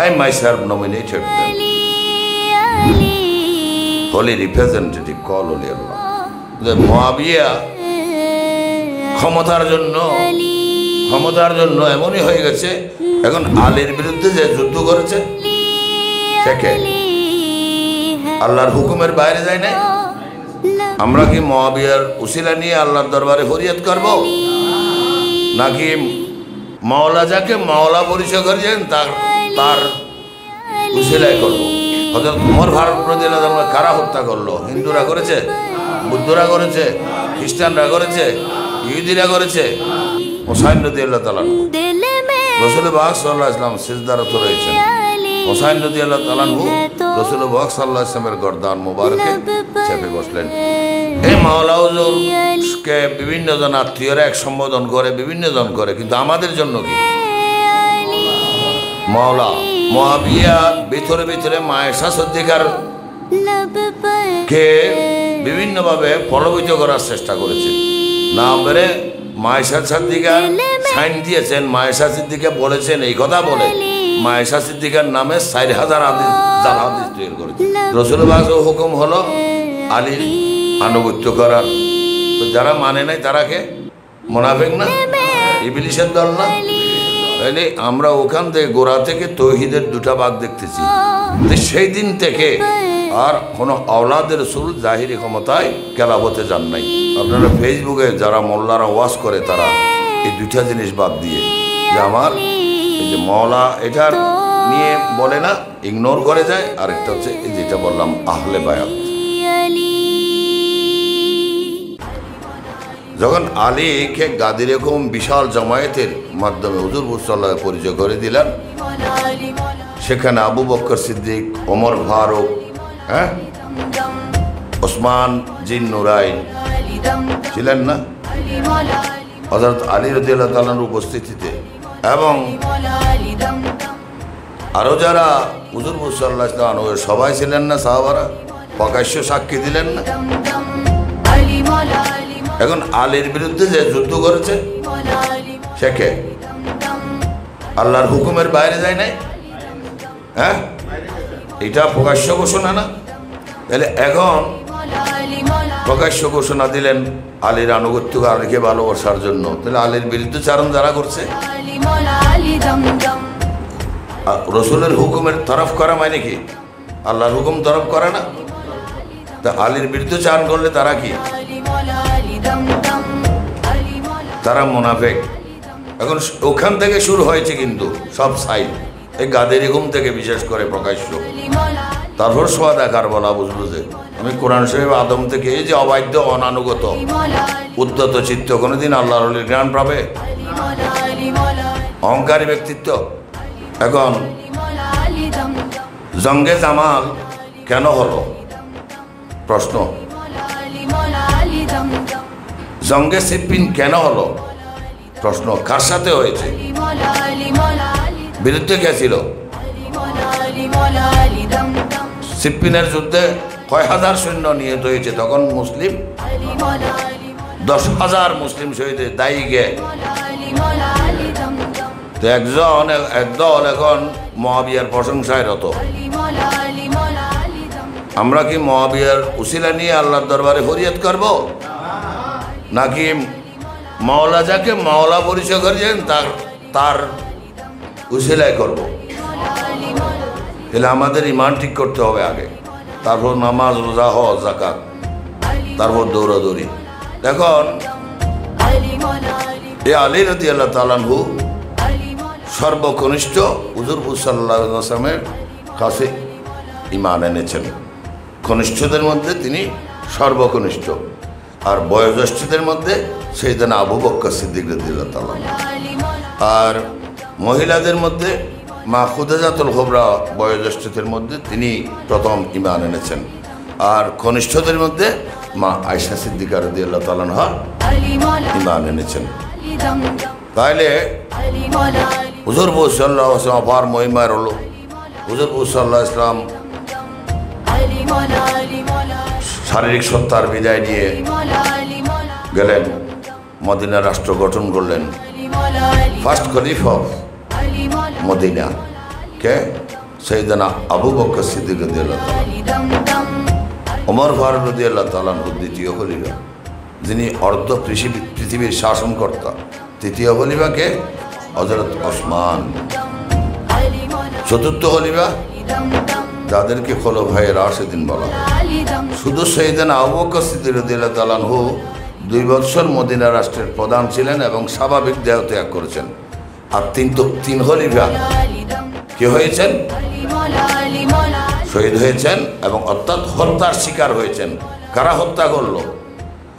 I myself nominated them. Holy representative call Holy Allah. The Muawiya ক্ষমতার জন্য এমনই হয়ে গেছে এখন আলীর বিরুদ্ধে যে যুদ্ধ করেছে থেকে আল্লাহর হুকুমের বাইরে যায় না। আমরা কি মুআবিয়ার উসিলা নিয়ে আল্লাহর দরবারে ফরিয়াদ করব নাকি মাওলা যাকে মাওলা পরিচয় করেছেন তার উসিলাই করব? হযরত ওমর ফারুক রাদিয়াল্লাহু আনহু কারা হত্যা করলো? হিন্দুরা করেছে, বুদ্ধরা করেছে, খ্রিস্টানরা করেছে, ইহুদিরা করেছে। হুসাইন রাদিয়াল্লাহু তাআলা রাসূল পাক সাল্লাল্লাহু আলাইহি ওয়াসাল্লাম সিজদারত রয়েছেন। হুসাইন রাদিয়াল্লাহু তাআলা রাসূল পাক সাল্লাল্লাহু আলাইহি ওয়াসাল্লামের গর্দান মোবারকে চেপে বসলেন। এই মাওলা হুজুরকে বিভিন্ন জন আত্মীয়রা এক সম্বোধন করে, বিভিন্ন জন করে, কিন্তু আমাদের জন্য কি মাওলা মুআবিয়া ভিতরে ভিতরে মায়েশা সিদ্দিকার কে বিভিন্নভাবে প্রলোভিত করার চেষ্টা করেছে। না পেরে মায়েশা সিদ্দিকা সাইন দিয়েছেন, মায়েশা সিদ্দিকা বলেছেন এই কথা বলে মায়েশা সিদ্দিকার নামে 4000 হাদিস তৈরি করেছে। রাসূলুল্লাহ সাল্লাল্লাহু হুকুম হলো আলীর আনুগত্য করার। তো যারা মানে নাই তারা কে মুনাফিক না, ইবলিসের দল না? তাইলে আমরা ওখান থেকে গোড়া থেকে তৌহিদের দুটা ভাগ দেখতেছি। সেই দিন থেকে আর কোনো আওলাদের রাসূল জাহিরি ক্ষমতায় খেলাফতে যান নাই। আপনারা ফেসবুকে যারা মোল্লারা ওয়াজ করে তারা এই দুইটা জিনিস বাদ দিয়ে যে আমার এই যে মাওলা এটার নিয়ে বলে না, ইগনোর করে যায়। আরেকটা হচ্ছে এই যেটা বললাম আহলে বায়াত। যখন আলীকে গাদির এরকম বিশাল জামায়াতের মাধ্যমে হুজুর সাল্লাল্লাহু পরিচয় করে দিলেন, সেখানে আবু বকর সিদ্দিক, ওমর ফারুক, ওসমান জিন নুরাইন ছিলেন না হযরত আলী রাদিয়াল্লাহু তাআলার উপস্থিতিতে, এবং আরো যারা হুজুর সাল্লাল্লাহু আলাইহি ওয়াসাল্লামের সবাই ছিলেন না, সাহাবারা প্রকাশ্য সাক্ষী দিলেন না। এখন আলীর বিরুদ্ধে যে যুদ্ধ করেছে সে কে আল্লাহর হুকুমের বাইরে যায় নাই? এটা প্রকাশ্য ঘোষণা না? তাহলে এখন প্রকাশ্য ঘোষণা দিলেন আলীর আনুগত্য, আলীকে ভালোবাসার জন্য। তাহলে আলীর বিরুদ্ধে চারণ যারা করছে, রসুলের হুকুমের তরফ করা মানে কি? আল্লাহর হুকুম তরফ করে না? তা আলীর বিরুদ্ধে চারণ করলে তারা কি? তারা মুনাফিক। এখন ওখান থেকে শুরু হয়েছে কিন্তু সব সাইড, এই গাদের হুকুম থেকে বিশেষ করে প্রকাশ্য। তারপর সোয়াদা কারবালা বুঝলো যে আমি কোরআন শরীফ আদম থেকে এই যে অবাধ্য, অনানুগত, উদ্যত চিত্ত কোনোদিন আল্লাহর ওলির জ্ঞান পাবে? অহংকারী ব্যক্তিত্ব। এখন জঙ্গে জামাল কেন হলো? প্রশ্ন। জঙ্গে সিফিন কেন হলো? প্রশ্ন। কার সাথে হয়েছে? বিরুদ্ধে কে ছিল? সিফিনের যুদ্ধে কয় হাজার সৈন্য নিহত হয়েছে? তখন মুসলিম 10,000 মুসলিম শহীদের দায়ী গে। তো একদল এখন মুআবিয়ার প্রশংসায় রত। আমরা কি মুআবিয়ার উসিলা নিয়ে আল্লাহর দরবারে ফরিয়াদ করব নাকি মাওলা যাকে মাওলা পরিচয় করেছেন তার উসিলাই করব? তাহলে আমাদের ঈমান ঠিক করতে হবে আগে, তারপর নামাজ, রোজা, হজ, যাকাত, তারপর দৌড়াদৌড়ি। এখন এই আলী রাদিয়াল্লাহু তাআলা আনহু সর্বকনিষ্ঠ হুজুর সাল্লাল্লাহু আলাইহি ওয়াসাল্লামের কাছে ঈমান এনেছেন। কনিষ্ঠদের মধ্যে তিনি সর্বকনিষ্ঠ, আর বয়োজ্যেষ্ঠদের মধ্যে সাইয়েদনা আবু বকর সিদ্দিক রাদিয়াল্লাহু তাআলা, আর মহিলাদের মধ্যে মা খুদাজাতুল কুবরা বয়োজ্যেষ্ঠদের মধ্যে তিনি প্রথম ঈমান এনেছেন, আর কনিষ্ঠদের মধ্যে মা আয়েশা সিদ্দিকা রাদিয়াল্লাহু তাআলা আনহা ঈমান এনেছেন। তাইলে হুজুর সাল্লাল্লাহু আলাইহি ওয়াসাল্লাম আবার মহিমার হলো। হুজুর সাল্লাল্লাহু আলাইহি ওয়াসাল্লাম শারীরিক সত্তার বিদায় নিয়ে গেলেন, মদিনা রাষ্ট্র গঠন করলেন। ফার্স্ট খলিফা অফ মদিনা কে? সাইয়েদনা আবু বকর সিদ্দিক রাদিয়াল্লাহু তাআলা, ওমর ফারুক রাদিয়াল্লাহু তাআলা দ্বিতীয় খলিফা, যিনি অর্ধ পৃথিবীর শাসনকর্তা। তৃতীয় খলিফাকে হযরত ওসমান। চতুর্থ খলিফা যাদেরকে খোলাফায়ে রাশিদিন বলা হয়। শুধু সাইয়েদনা আবু বকর সিদ্দিক রাদিয়াল্লাহু তাআলা 2 বছর মদিনা রাষ্ট্রের প্রধান ছিলেন এবং স্বাভাবিক দেহ ত্যাগ করেছেন। আর তিন খলিফা কি হয়েছেন? শহীদ হয়েছেন এবং অর্থাৎ হত্যার শিকার হয়েছেন। কারা হত্যা করলো?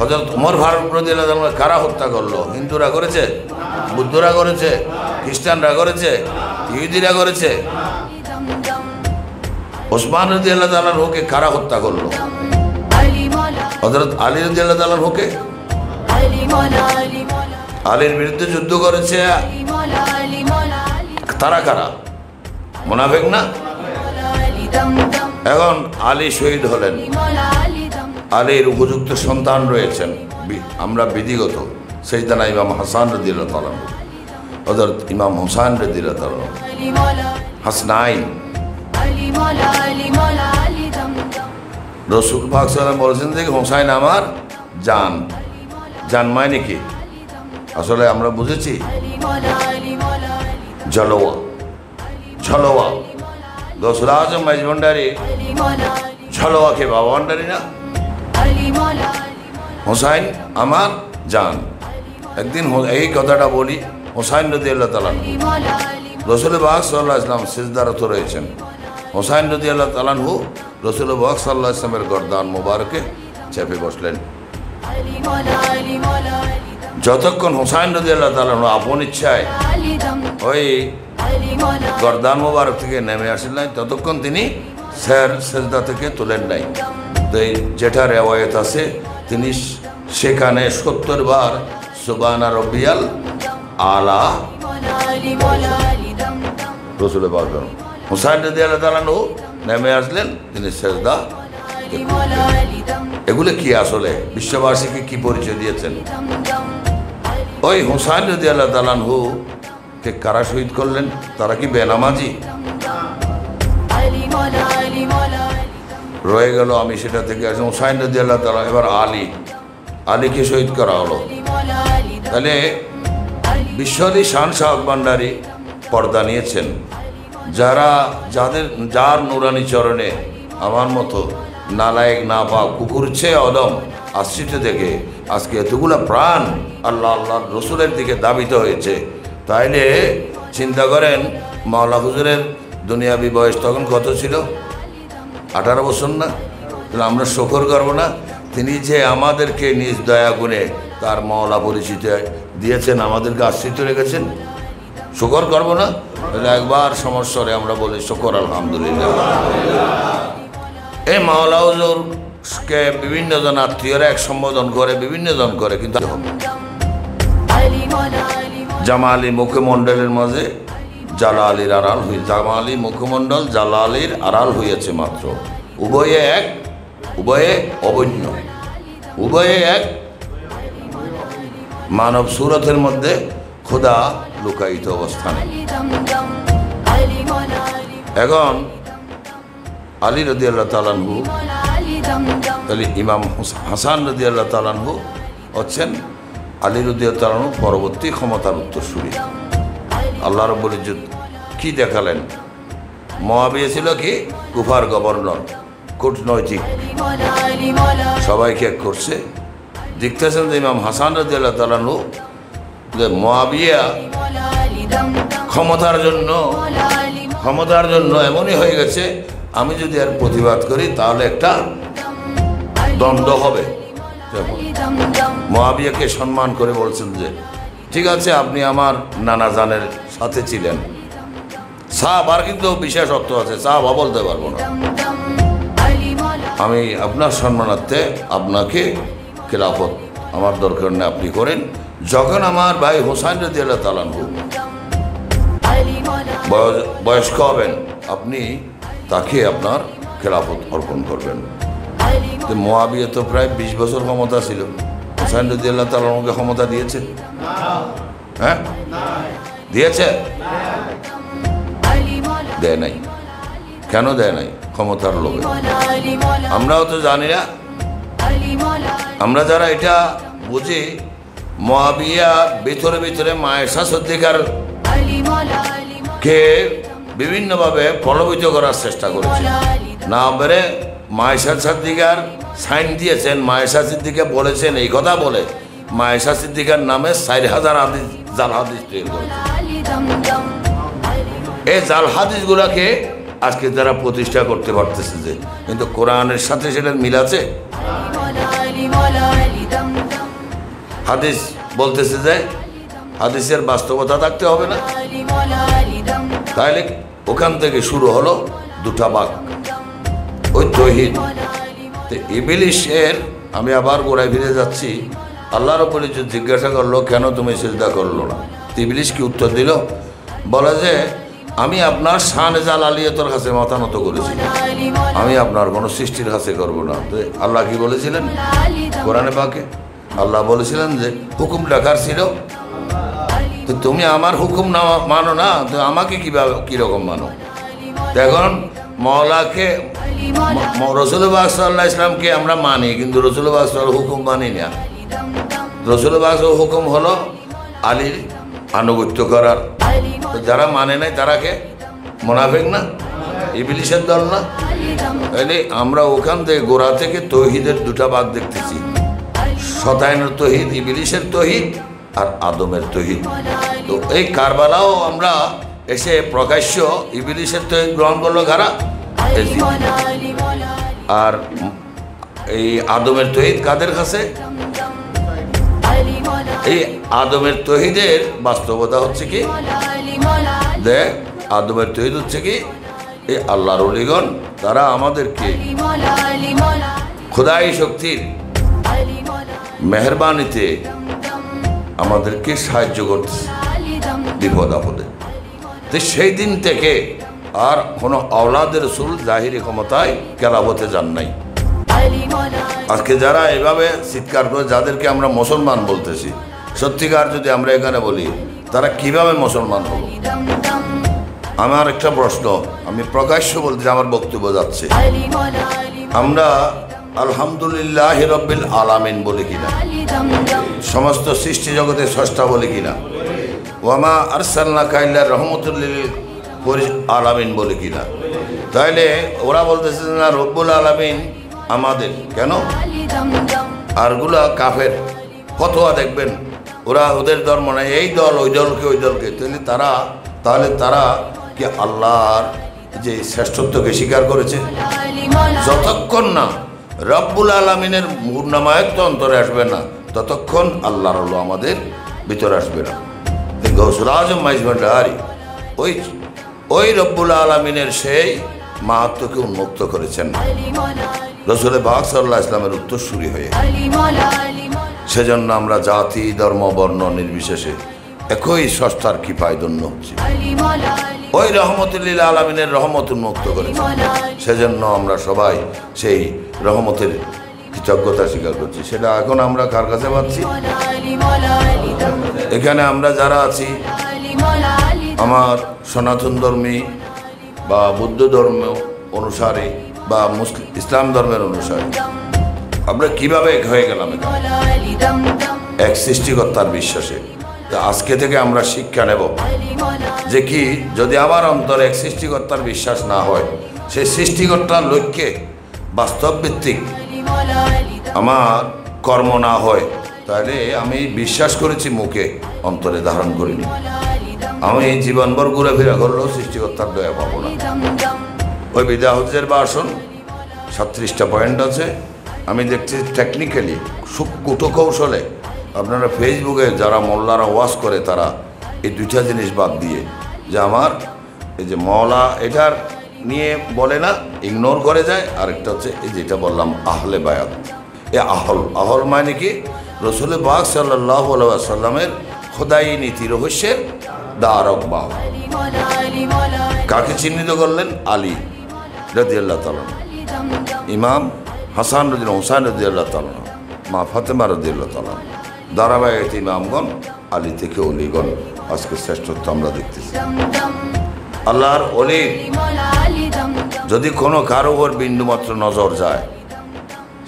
হযরত ওমর ফারুক রাদিয়াল্লাহু তাআলা কারা হত্যা করলো? হিন্দুরা করেছে, বুদ্ধরা করেছে, খ্রিস্টানরা করেছে, ইহুদিরা করেছে। ওসমান রাদিয়াল্লাহু তাআলার হোকে কারা হত্যা করলো? হযরত আলী রাদিয়াল্লাহু তাআলার হোকে। আলীর বিরুদ্ধে যুদ্ধ করেছে তারা কারা? মুনাফিক না? এখন আলী শহীদ হলেন, আলীর উপযুক্ত সন্তান রয়েছেন, আমরা বিধিগত সাইয়েদনা ইমাম হাসান রাদিয়াল্লাহু তাআলা, হযরত ইমাম হুসাইন রাদিয়াল্লাহু তাআলা, হাসনাইন। রাসূল পাক সাল্লাল্লাহু আলাইহি ওয়াসাল্লাম বলেছেন যে হুসাইন আমার জান। জান মানে কি? আসলে আমরা বুঝেছি ঝলোয়া, ঝলোয়া। গৌসুল আজম মাইজভান্ডারী ঝলোয়াকে বাবা ভান্ডারী না? হুসাইন আমার জান। একদিন এই কথাটা বলি, হুসাইন রাদিয়াল্লাহু তাআলা, রাসূল পাক সাল্লাল্লাহু আলাইহি ওয়াসাল্লাম সিজদারত রয়েছেন। হুসাইন রাদিয়াল্লাহু তাআলা রাসূল পাক সাল্লাল্লাহু আলাইহি ওয়াসাল্লামের গর্দান মোবারকে চেপে বসলেন। যতক্ষণ হুসাইন রাদিয়াল্লাহু তাআলা আপন ইচ্ছায় ওই গর্দান মোবারক থেকে নেমে আসেন নাই, ততক্ষণ তিনি সেজদা থেকে তোলেন নাই। তো যেটা রেওয়ায়ত আছে, তিনি সেখানে 70 বার সুবহানা রব্বিয়াল আলা রাসূল পাক। হুসাইন রাদিয়াল্লাহু তাআলা নেমে আসলেন, তিনি সেজদা। এগুলো কি আসলে বিশ্ববাসীকে কি পরিচয় দিয়েছেন? ওই হুসাইন রাদিয়াল্লাহু তাআলা কে কারা শহীদ করলেন? তারা কি বেনামাজি? রয়ে গেল, আমি সেটা থেকে আসি। হুসাইন রাদিয়াল্লাহু তাআলা, এবার আলীকে শহীদ করা হলো। তাহলে বিশ্বলি শান শাহ ভান্ডারী পর্দা নিয়েছেন। যার নুরানি চরণে আমার মতো নালায়েক না পাক কুকুর চেয়ে অদম আশ্রিত দেখে আজকে এতগুলা প্রাণ আল্লাহ আল্লাহর রসুলের দিকে ধাবিত হয়েছে। তাইলে চিন্তা করেন, মাওলা হুজুরের দুনিয়াবি বয়স তখন কত ছিল? 18 বছর না? তাহলে আমরা শুকর করবো না? তিনি যে আমাদেরকে নিজ দয়া গুণে তার মাওলা পরিচিত দিয়েছেন, আমাদেরকে আশ্রিত রেখেছেন, শুকর করবো না? তাহলে একবার সমস্যারে আমরা বলি শুকর আলহামদুলিল্লাহ। এই মাওলা হুজুরকে বিভিন্ন জন আত্মীয়রা এক সম্বোধন করে, বিভিন্ন জন করে, কিন্তু জামালি মুখমণ্ডলের মাঝে জালালির আড়াল হয়ে, জামালি মুখমণ্ডল জালালির আড়াল হইয়াছে মাত্র। উভয়ে এক, উভয়ে অবন্য, উভয়ে এক। মানব সুরতের মধ্যে খোদা লুকায়িত অবস্থানে। এখন আলী রাদিয়াল্লাহু তাআলা আনহু, তাহলে ইমাম হাসান রাদিয়াল্লাহু তাআলা আনহু হচ্ছেন আলী রাদিয়াল্লাহু তাআলা আনহু পরবর্তী ক্ষমতার উত্তরসূরি। আল্লাহ রাব্বুল ইজ্জত কি দেখালেন? মুআবিয়া ছিল কি কুফার গভর্নর, কূটনৈতিক, সবাইকে এক করছে। দেখতেছেন যে ইমাম হাসান রাদিয়াল্লাহু তাআলা আনহু যে মুআবিয়া ক্ষমতার জন্য এমনই হয়ে গেছে, আমি যদি আর প্রতিবাদ করি তাহলে একটা দ্বন্দ্ব হবে। মুআবিয়াকে সম্মান করে বলছেন যে ঠিক আছে, আপনি আমার নানা জানের সাথে ছিলেন, সাহাব, আর কিন্তু বিশেষ অর্থ আছে, সাহাব বলতে পারবো না, আমি আপনার সম্মানার্থে আপনাকে খেলাফত আমার দরকার নেই, আপনি করেন। যখন আমার ভাই হুসাইন রাদিয়াল্লাহু তাআলা আনহু বয়স্ক হবেন, আপনি তাকে আপনার খেলাফত অর্পণ করবেন। তো মুআবিয়া তো প্রায় 20 বছর ক্ষমতা ছিল, হুসাইন রাদিয়াল্লাহু তাআলা আনহুকে ক্ষমতা দিয়েছে? হ্যাঁ, দিয়েছে। দেয় নাই। কেন দেয় নাই? ক্ষমতার লোভে। আমরাও তো জানি না। আমরা যারা এটা বুঝি, মুআবিয়া ভিতরে ভিতরে মায়েশা সিদ্দিকার কে বিভিন্নভাবে প্রলোভিত করার চেষ্টা করেছে। না বেড়ে মায়েশা সিদ্দিকার সাইন দিয়েছেন, মায়েশা সিদ্দিকা বলেছেন, এই কথা বলে মায়েশা সিদ্দিকার নামে 4000 হাদিস জাল হাদিস তৈরি করেছে। এই জাল হাদিসগুলোকে আজকে তারা প্রতিষ্ঠা করতে পারতেছে যে, কিন্তু কোরআনের সাথে সেটার মিল আছে? হাদিস বলতেছে যে হাদিসের বাস্তবতা থাকতে হবে না? তাহলে ওখান থেকে শুরু হলো দুটা ভাগ, ওই তৌহিদ। ইবলিসের, আমি আবার গোড়ায় ফিরে যাচ্ছি, আল্লাহর উপরে যে জিজ্ঞাসা করলো কেন তুমি সিজদা করলো না, ইবলিস কি উত্তর দিল? বলে যে আমি আপনার শানে জালালিয়াতের কাছে মাথা নত করেছি, আমি আপনার কোনো সৃষ্টির কাছে করবো না। তো আল্লাহ কি বলেছিলেন কোরআনে পাকে? আল্লাহ বলেছিলেন যে হুকুম লেখার ছিল, তো তুমি আমার হুকুম না মানো না, তো আমাকে কিভাবে কীরকম মানো? এখন মওলাকে, রাসূলুল্লাহ সাল্লাল্লাহু আলাইহি ওয়াসাল্লামকে আমরা মানি, কিন্তু রাসূলুল্লাহ সাল্লাল্লাহু হুকুম মানি না। রাসূলুল্লাহ হুকুম হলো আলীর আনুগত্য করার। তো যারা মানে নাই তারাকে মুনাফিক না? ইবলিসের দল না? তাহলে আমরা ওখান থেকে গোড়া থেকে তৌহিদের দুটা ভাগ দেখতেছি, শয়তানের তৌহিদ, ইবলিসের তৌহিদ আর আদমের তৌহিদ। তো এই কারবালাও আমরা এসে প্রকাশ্য ইবলিসের তৌহিদ গ্রহণ করলো কারা? আর এই আদমের তৌহিদ কাদের কাছে? এই আদমের তৌহিদের বাস্তবতা হচ্ছে কি? দেখ, আদমের তৌহিদ হচ্ছে কি? এই আল্লাহর ওলিগণ তারা আমাদেরকে খোদাই শক্তির মেহেরবানিতে আমাদেরকে সাহায্য করছে বিপদ আপদে। তো সেই দিন থেকে আর কোনো আওলাদের রাসূল জাহিরি ক্ষমতায় খেলাফতে যান নাই। আজকে যারা এভাবে চিৎকার করে, যাদেরকে আমরা মুসলমান বলতেছি, সত্যিকার যদি আমরা এখানে বলি তারা কিভাবে মুসলমান হলো? আমার একটা প্রশ্ন, আমি প্রকাশ্য বলতে আমার বক্তব্য যাচ্ছে, আমরা আলহামদুলিল্লাহ রাব্বিল আলামিন বলি কিনা? সমস্ত সৃষ্টি জগতের স্রষ্টা বলি কিনা? ওয়ামা আরসালনাকা ইল্লা রাহমাতুল লিল আলামিন বলি কিনা? তাইলে ওরা বলতেছে না রব্বুল আলামিন আমাদের, কেন? আরগুলা কাফের ফতোয়া দেখবেন, ওরা ওদের ধর্ম নাই, এই দল ওই দলকে ওই দলকে। তাহলে তারা কি আল্লাহর যে শ্রেষ্ঠত্বকে স্বীকার করেছে? যতক্ষণ না রব্বুল আলামিনের পূর্ণামায়ত্ব অন্তরে আসবে না, ততক্ষণ আল্লাহর আলো আমাদের ভিতরে আসবে না। গৌসুল আজম মাইজভান্ডারি ওই রব্বুল আলামিনের সেই মাহাত্ম্যকে উন্মুক্ত করেছেন রাসূল পাক সাল্লাল্লাহু আলাইহি ওয়াসাল্লামের উত্তরসূরি হয়ে। সেজন্য আমরা জাতি, ধর্ম, বর্ণ নির্বিশেষে একই স্রষ্টার কৃপায় ধন্য হচ্ছি। ওই রহমতুল লিল আলামিনের রহমত উন্মুক্ত করেছে, সেজন্য আমরা সবাই সেই রহমতের কৃতজ্ঞতা স্বীকার করছি। সেটা এখন আমরা কার কাছে পাচ্ছি? এখানে আমরা যারা আছি, আমার সনাতন ধর্মী বা বৌদ্ধ ধর্ম অনুসারী বা ইসলাম ধর্মের অনুসারী, আমরা কিভাবে হয়ে গেলাম এক সৃষ্টিকর্তার বিশ্বাসে। তো আজকে থেকে আমরা শিক্ষা নেব যে কি, যদি আমার অন্তরে এক সৃষ্টিকর্তার বিশ্বাস না হয়, সেই সৃষ্টিকর্তার লক্ষ্যে বাস্তবভিত্তিক আমার কর্ম না হয়, তাহলে আমি বিশ্বাস করেছি মুখে, অন্তরে ধারণ করিনি। আমি এই জীবনভর ঘুরে ফিরে করলেও সৃষ্টিকর্তার দয়া পাবো না। ওই বিদা হজ্জের ভাষণ 37টা পয়েন্ট আছে। আমি দেখছি টেকনিক্যালি কুটো কৌশলে আপনারা ফেসবুকে যারা মোল্লারা ওয়াজ করে, তারা এই দুইটা জিনিস বাদ দিয়ে, যে আমার এই যে মওলা এটার নিয়ে বলে না, ইগনোর করে যায়। আরেকটা হচ্ছে এই যেটা বললাম আহলে বায়াত, এ আহল মানে কি? রাসূল পাক সাল্লাল্লাহু আলাইহি ওয়াসাল্লামের খোদাই নীতি রহস্যের দ্বারক বাহক। কাকে চিহ্নিত করলেন? আলী রাদিয়াল্লাহু তাআলা, ইমাম হাসান রাদিয়াল্লাহু, হুসাইন রাদিয়াল্লাহু তাআলা, মা ফাতেমা রাদিয়াল্লাহু তাআলা, ধারাবাহিক ইমামগণ, আলী থেকে অলিগণ, আজকে শ্রেষ্ঠত্ব আমরা দেখতেছি। আল্লাহর ওলি যদি কোনো কারো উপর বিন্দুমাত্র নজর যায়,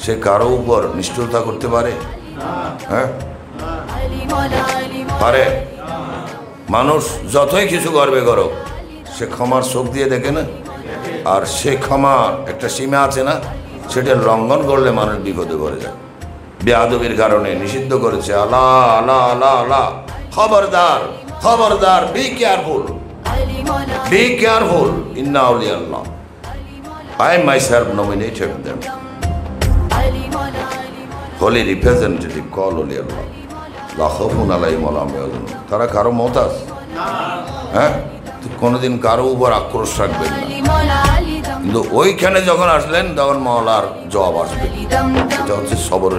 সে কারো উপর নিষ্ঠুরতা করতে পারে? হ্যাঁ, পারে? মানুষ যতই কিছু করবে করুক, সে ক্ষমার চোখ দিয়ে দেখে না। আর সে ক্ষমার একটা সীমা আছে না, সেটা লঙ্ঘন করলে মানুষ বিপদে পড়ে যায়। বেয়াদবির কারণে নিষিদ্ধ করেছে। আল্লাহ আল্লাহ আল্লাহ আল্লাহ, খবরদার খবরদার, বি কেয়ারফুল, বি কেয়ারফুল। ইন্না আউলিয়া আল্লাহ, I myself nominated them. Holy representative call Holy Allah. La khawfun alayhim wa la hum yahzanun. তারা কারো মহতাজ? হ্যাঁ, কোনোদিন কারো উপর আক্রোশ রাখবেন না। কিন্তু ওইখানে যখন আসলেন তখন মওলার জবাব আসবে। এটা হচ্ছে সবর।